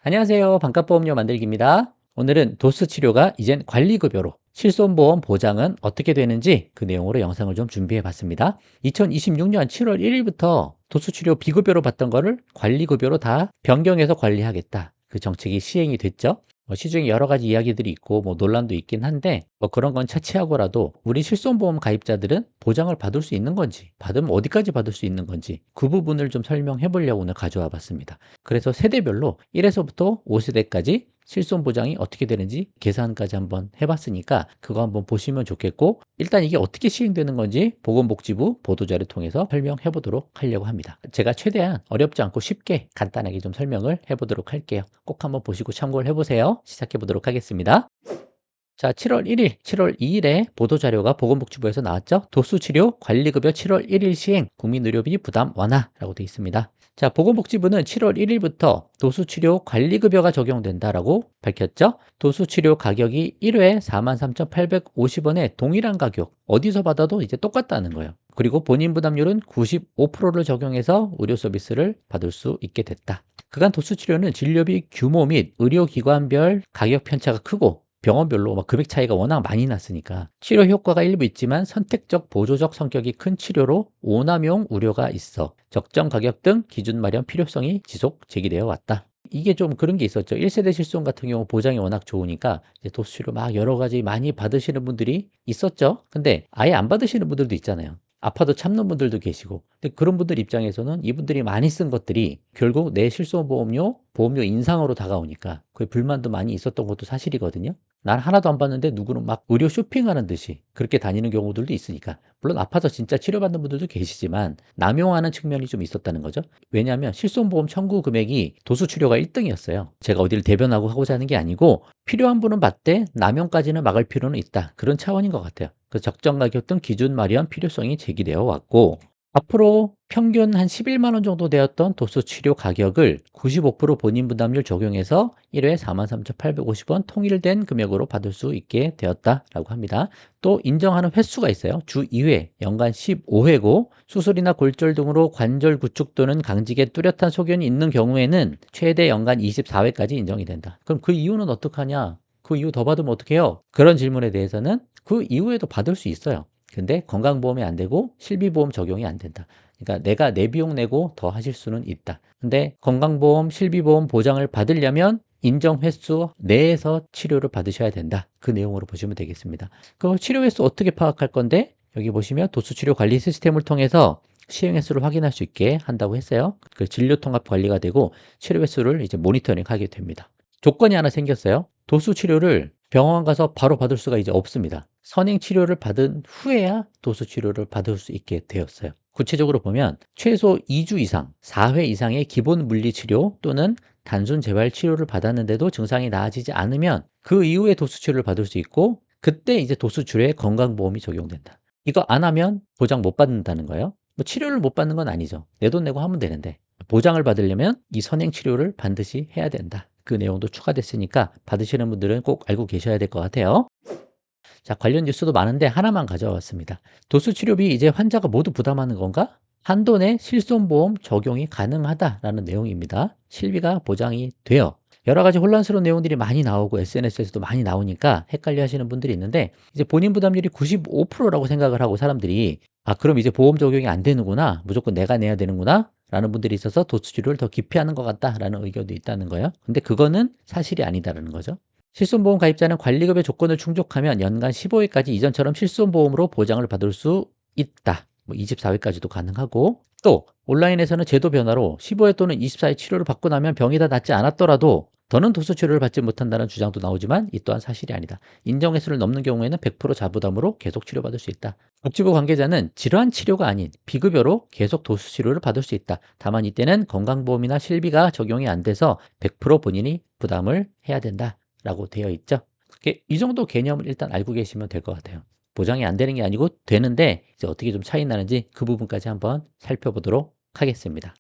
안녕하세요. 반값보험료 만들기입니다. 오늘은 도수 치료가 이젠 관리급여로 실손보험 보장은 어떻게 되는지 그 내용으로 영상을 좀 준비해 봤습니다. 2026년 7월 1일부터 도수 치료 비급여로 받던 거를 관리급여로 다 변경해서 관리하겠다. 그 정책이 시행이 됐죠. 시중에 여러 가지 이야기들이 있고 논란도 있긴 한데 그런 건 차치하고라도 우리 실손보험 가입자들은 보장을 받을 수 있는 건지, 받으면 어디까지 받을 수 있는 건지 그 부분을 좀 설명해 보려고 오늘 가져와 봤습니다. 그래서 세대별로 1에서부터 5세대까지 실손 보장이 어떻게 되는지 계산까지 한번 해봤으니까 그거 한번 보시면 좋겠고, 일단 이게 어떻게 시행되는 건지 보건복지부 보도자료 통해서 설명해 보도록 하려고 합니다. 제가 최대한 어렵지 않고 쉽게 간단하게 좀 설명을 해보도록 할게요. 꼭 한번 보시고 참고를 해보세요. 시작해 보도록 하겠습니다. 자, 7월 1일, 7월 2일에 보도자료가 보건복지부에서 나왔죠. 도수치료 관리급여 7월 1일 시행, 국민의료비 부담 완화라고 되어 있습니다. 자, 보건복지부는 7월 1일부터 도수치료 관리급여가 적용된다라고 밝혔죠. 도수치료 가격이 1회 43,850원에 동일한 가격, 어디서 받아도 이제 똑같다는 거예요. 그리고 본인 부담률은 95%를 적용해서 의료 서비스를 받을 수 있게 됐다. 그간 도수치료는 진료비 규모 및 의료기관별 가격 편차가 크고 병원별로 금액 차이가 워낙 많이 났으니까 치료 효과가 일부 있지만 선택적 보조적 성격이 큰 치료로 오남용 우려가 있어 적정 가격 등 기준 마련 필요성이 지속 제기되어 왔다. 이게 좀 그런 게 있었죠. 1세대 실손 같은 경우 보장이 워낙 좋으니까 이제 도수치료 막 여러 가지 많이 받으시는 분들이 있었죠. 근데 아예 안 받으시는 분들도 있잖아요. 아파도 참는 분들도 계시고. 근데 그런 분들 입장에서는 이분들이 많이 쓴 것들이 결국 내 실손보험료, 보험료 인상으로 다가오니까 그게 불만도 많이 있었던 것도 사실이거든요. 난 하나도 안 받는데 누구는 막 의료 쇼핑하는 듯이 그렇게 다니는 경우들도 있으니까. 물론 아파서 진짜 치료받는 분들도 계시지만 남용하는 측면이 좀 있었다는 거죠. 왜냐하면 실손보험 청구 금액이 도수치료가 1등이었어요. 제가 어디를 대변하고 하고자 하는 게 아니고 필요한 분은 받되 남용까지는 막을 필요는 있다. 그런 차원인 것 같아요. 그 적정 가격 등 기준 마련 필요성이 제기되어 왔고, 앞으로 평균 한 11만 원 정도 되었던 도수 치료 가격을 95% 본인 부담률 적용해서 1회 43,850원 통일된 금액으로 받을 수 있게 되었다라고 합니다. 또 인정하는 횟수가 있어요. 주 2회, 연간 15회고 수술이나 골절 등으로 관절 구축 또는 강직에 뚜렷한 소견이 있는 경우에는 최대 연간 24회까지 인정이 된다. 그럼 그 이유는 어떡하냐? 그 이후 더 받으면 어떡해요? 그런 질문에 대해서는 그 이후에도 받을 수 있어요. 근데 건강보험이 안 되고 실비보험 적용이 안 된다. 그러니까 내가 내 비용 내고 더 하실 수는 있다. 근데 건강보험, 실비보험 보장을 받으려면 인정 횟수 내에서 치료를 받으셔야 된다. 그 내용으로 보시면 되겠습니다. 그럼 치료 횟수 어떻게 파악할 건데, 여기 보시면 도수치료 관리 시스템을 통해서 시행 횟수를 확인할 수 있게 한다고 했어요. 그 진료 통합 관리가 되고 치료 횟수를 이제 모니터링 하게 됩니다. 조건이 하나 생겼어요. 도수 치료를 병원 가서 바로 받을 수가 이제 없습니다. 선행 치료를 받은 후에야 도수 치료를 받을 수 있게 되었어요. 구체적으로 보면 최소 2주 이상, 4회 이상의 기본 물리 치료 또는 단순 재활 치료를 받았는데도 증상이 나아지지 않으면 그 이후에 도수 치료를 받을 수 있고, 그때 이제 도수 치료에 건강보험이 적용된다. 이거 안 하면 보장 못 받는다는 거예요. 치료를 못 받는 건 아니죠. 내 돈 내고 하면 되는데 보장을 받으려면 이 선행 치료를 반드시 해야 된다. 그 내용도 추가됐으니까 받으시는 분들은 꼭 알고 계셔야 될 것 같아요. 자, 관련 뉴스도 많은데 하나만 가져왔습니다. 도수치료비 이제 환자가 모두 부담하는 건가? 한도 내 실손보험 적용이 가능하다라는 내용입니다. 실비가 보장이 돼요. 여러 가지 혼란스러운 내용들이 많이 나오고 SNS에서도 많이 나오니까 헷갈려 하시는 분들이 있는데, 이제 본인 부담률이 95%라고 생각을 하고 사람들이 그럼 이제 보험 적용이 안 되는구나, 무조건 내가 내야 되는구나 라는 분들이 있어서 도수치료를 더 기피하는 것 같다라는 의견도 있다는 거예요. 근데 그거는 사실이 아니다라는 거죠. 실손보험 가입자는 관리급여 조건을 충족하면 연간 15회까지 이전처럼 실손보험으로 보장을 받을 수 있다. 24회까지도 가능하고, 또 온라인에서는 제도 변화로 15회 또는 24회 치료를 받고 나면 병이 다 낫지 않았더라도 더는 도수 치료를 받지 못한다는 주장도 나오지만 이 또한 사실이 아니다. 인정 횟수를 넘는 경우에는 100% 자부담으로 계속 치료받을 수 있다. 복지부 관계자는 질환 치료가 아닌 비급여로 계속 도수 치료를 받을 수 있다. 다만 이때는 건강보험이나 실비가 적용이 안 돼서 100% 본인이 부담을 해야 된다 라고 되어 있죠. 이 정도 개념을 일단 알고 계시면 될 것 같아요. 보장이 안 되는 게 아니고 되는데 이제 어떻게 좀 차이 나는지 그 부분까지 한번 살펴보도록 하겠습니다.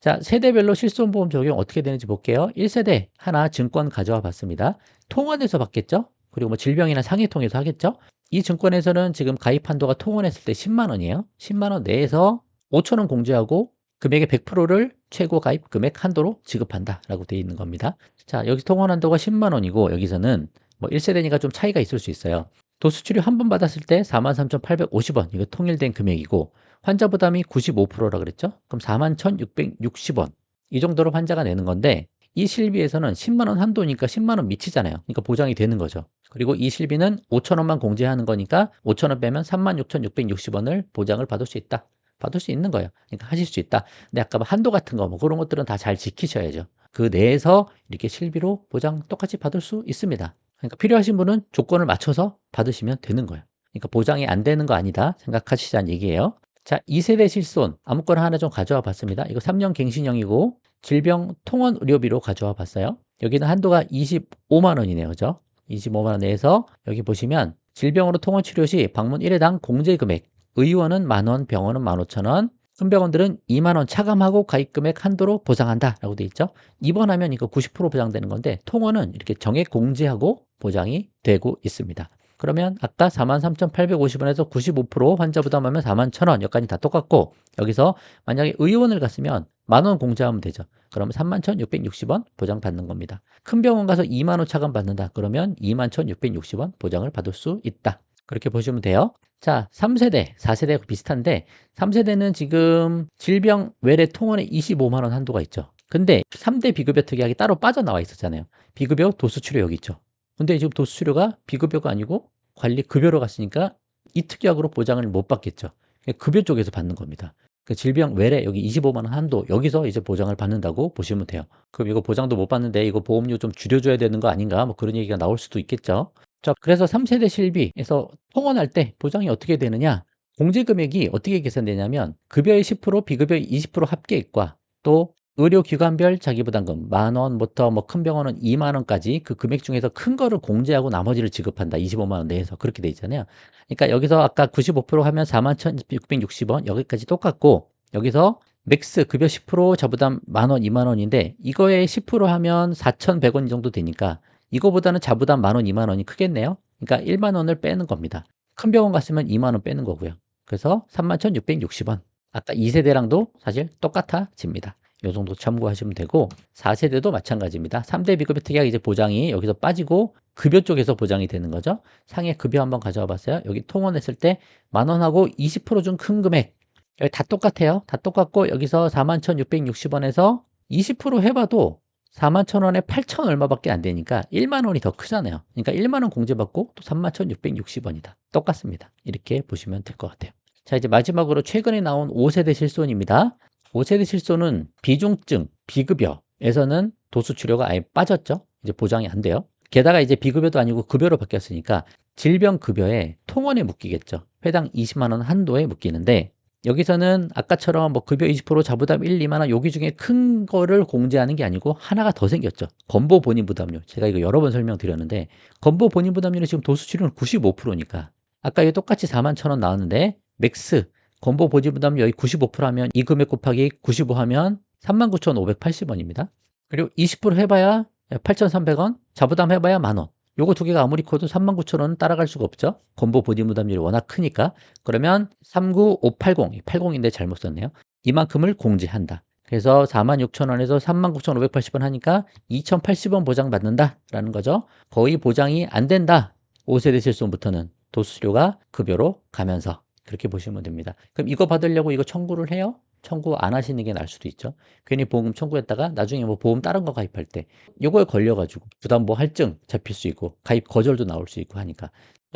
자, 세대별로 실손보험 적용 어떻게 되는지 볼게요. 1세대 하나 증권 가져와 봤습니다. 통원에서 받겠죠? 그리고 질병이나 상해 통해서 하겠죠? 이 증권에서는 지금 가입 한도가 통원했을 때 10만 원이에요. 10만 원 내에서 5천 원 공제하고 금액의 100%를 최고 가입 금액 한도로 지급한다라고 되어 있는 겁니다. 자, 여기 통원 한도가 10만 원이고 여기서는 뭐 1세대니까 좀 차이가 있을 수 있어요. 도수 치료 한 번 받았을 때 43,850원 이거 통일된 금액이고 환자 부담이 95%라 그랬죠? 그럼 41,660원 이 정도로 환자가 내는 건데 이 실비에서는 10만 원 한도니까 10만 원 미치잖아요. 그러니까 보장이 되는 거죠. 그리고 이 실비는 5천 원만 공제하는 거니까 5천 원 빼면 36,660원을 보장을 받을 수 있다. 받을 수 있는 거예요. 그러니까 하실 수 있다. 근데 아까 뭐 한도 같은 거 뭐 그런 것들은 다 잘 지키셔야죠. 그 내에서 이렇게 실비로 보장 똑같이 받을 수 있습니다. 그러니까 필요하신 분은 조건을 맞춰서 받으시면 되는 거예요. 그러니까 보장이 안 되는 거 아니다 생각하시자는 얘기예요. 자, 2세대 실손 아무거나 하나 좀 가져와 봤습니다. 이거 3년 갱신형이고 질병 통원 의료비로 가져와 봤어요. 여기는 한도가 25만 원이네요. 그죠? 25만 원 내에서 여기 보시면 질병으로 통원 치료 시 방문 1회당 공제 금액 의원은 만원, 병원은 15,000원, 큰 병원들은 2만 원 차감하고 가입 금액 한도로 보장한다라고 돼 있죠. 입원하면 이거 90% 보장되는 건데 통원은 이렇게 정액 공제하고 보장이 되고 있습니다. 그러면 아까 43,850원에서 95% 환자 부담하면 41,000원 여기까지 다 똑같고 여기서 만약에 의원을 갔으면 만원 공제하면 되죠. 그러면 31,660원 보장받는 겁니다. 큰 병원 가서 2만 원 차감 받는다. 그러면 21,660원 보장을 받을 수 있다. 그렇게 보시면 돼요. 자, 3세대, 4세대하고 비슷한데 3세대는 지금 질병 외래 통원에 25만 원 한도가 있죠. 근데 3대 비급여 특약이 따로 빠져나와 있었잖아요. 비급여 도수치료 여기 있죠. 근데 지금 도수치료가 비급여가 아니고 관리급여로 갔으니까 이 특약으로 보장을 못 받겠죠. 급여 쪽에서 받는 겁니다. 그 질병 외래 여기 25만 원 한도 여기서 이제 보장을 받는다고 보시면 돼요. 그럼 이거 보장도 못 받는데 이거 보험료 좀 줄여줘야 되는 거 아닌가? 뭐 그런 얘기가 나올 수도 있겠죠. 자, 그래서 3세대 실비에서 통원할 때 보장이 어떻게 되느냐? 공제 금액이 어떻게 계산되냐면 급여의 10%, 비급여의 20% 합계액과 또 의료기관별 자기부담금 만 원부터 뭐 큰 병원은 2만 원까지 그 금액 중에서 큰 거를 공제하고 나머지를 지급한다. 25만 원 내에서 그렇게 돼 있잖아요. 그러니까 여기서 아까 95% 하면 41,660원 여기까지 똑같고 여기서 맥스 급여 10% 자부담 만 원, 2만 원인데 이거에 10% 하면 4,100원 정도 되니까 이거보다는 자부담 만 원, 2만 원이 크겠네요. 그러니까 1만 원을 빼는 겁니다. 큰 병원 갔으면 2만 원 빼는 거고요. 그래서 31,660원. 아까 2세대랑도 사실 똑같아집니다. 요 정도 참고하시면 되고 4세대도 마찬가지입니다. 3대 비급여 특약 이제 보장이 여기서 빠지고 급여 쪽에서 보장이 되는 거죠. 상해 급여 한번 가져와 봤어요. 여기 통원했을 때 만 원하고 20%준 큰 금액 여기 다 똑같아요. 다 똑같고 여기서 41,660원에서 20% 해봐도 41,000원에 8,000 얼마밖에 안 되니까 1만 원이 더 크잖아요. 그러니까 1만 원 공제받고 또 31,660원이다. 똑같습니다. 이렇게 보시면 될 것 같아요. 자, 이제 마지막으로 최근에 나온 5세대 실손입니다. 5세대 실손은 비중증, 비급여에서는 도수치료가 아예 빠졌죠. 이제 보장이 안 돼요. 게다가 이제 비급여도 아니고 급여로 바뀌었으니까 질병급여에 통원에 묶이겠죠. 회당 20만 원 한도에 묶이는데 여기서는 아까처럼 뭐 급여 20% 자부담 1, 2만 원 여기 중에 큰 거를 공제하는 게 아니고 하나가 더 생겼죠. 건보 본인 부담료. 제가 이거 여러 번 설명드렸는데 건보 본인 부담료는 지금 도수치료는 95%니까 아까 이게 똑같이 41,000원 나왔는데 맥스 건보 보지 부담료 여기 95% 하면 이 금액 곱하기 95 하면 39,580원입니다. 그리고 20% 해봐야 8,300원, 자부담 해봐야 만원. 요거 두 개가 아무리 커도 39,000원은 따라갈 수가 없죠. 건보 보디 부담률이 워낙 크니까. 그러면 39580, 80인데 잘못 썼네요. 이만큼을 공제한다. 그래서 46,000원에서 39,580원 하니까 2,080원 보장받는다라는 거죠. 거의 보장이 안 된다. 5세대 실손부터는 도수료가 급여로 가면서 그렇게 보시면 됩니다. 그럼 이거 받으려고 이거 청구를 해요? 청구 안 하시는 게 나을 수도 있죠. 괜히 보험금 청구했다가 나중에 뭐 보험 다른 거 가입할 때 요거에 걸려가지고 부담보 할증 잡힐 수 있고 가입 거절도 나올 수 있고 하니까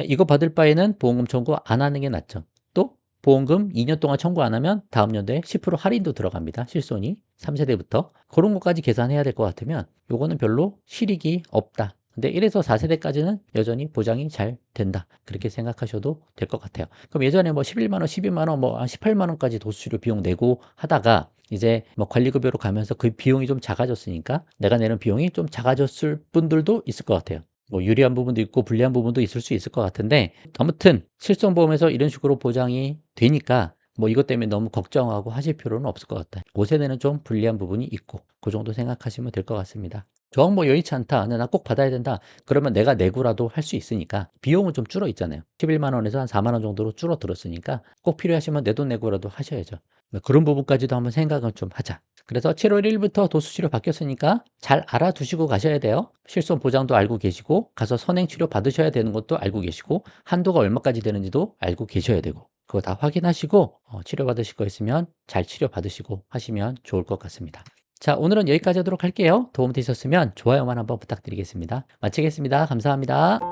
이거 받을 바에는 보험금 청구 안 하는 게 낫죠. 또 보험금 2년 동안 청구 안 하면 다음 연도에 10% 할인도 들어갑니다. 실손이 3세대부터 그런 것까지 계산해야 될 것 같으면 요거는 별로 실익이 없다. 근데 1에서 4세대까지는 여전히 보장이 잘 된다. 그렇게 생각하셔도 될 것 같아요. 그럼 예전에 뭐 11만 원, 12만 원, 뭐 18만 원까지 도수치료 비용 내고 하다가 이제 뭐 관리급여로 가면서 그 비용이 좀 작아졌으니까 내가 내는 비용이 좀 작아졌을 분들도 있을 것 같아요. 뭐 유리한 부분도 있고 불리한 부분도 있을 수 있을 것 같은데 아무튼 실손보험에서 이런 식으로 보장이 되니까 뭐 이것 때문에 너무 걱정하고 하실 필요는 없을 것 같아요. 5세대는 좀 불리한 부분이 있고 그 정도 생각하시면 될 것 같습니다. 정 뭐 여의치 않다. 근데 나 꼭 받아야 된다. 그러면 내가 내고라도 할 수 있으니까 비용은 좀 줄어 있잖아요. 11만 원에서 한 4만 원 정도로 줄어들었으니까 꼭 필요하시면 내 돈 내고라도 하셔야죠. 그런 부분까지도 한번 생각을 좀 하자. 그래서 7월 1일부터 도수치료 바뀌었으니까 잘 알아두시고 가셔야 돼요. 실손 보장도 알고 계시고 가서 선행치료 받으셔야 되는 것도 알고 계시고 한도가 얼마까지 되는지도 알고 계셔야 되고 그거 다 확인하시고 치료받으실 거 있으면 잘 치료받으시고 하시면 좋을 것 같습니다. 자, 오늘은 여기까지 하도록 할게요. 도움 되셨으면 좋아요만 한번 부탁드리겠습니다. 마치겠습니다. 감사합니다.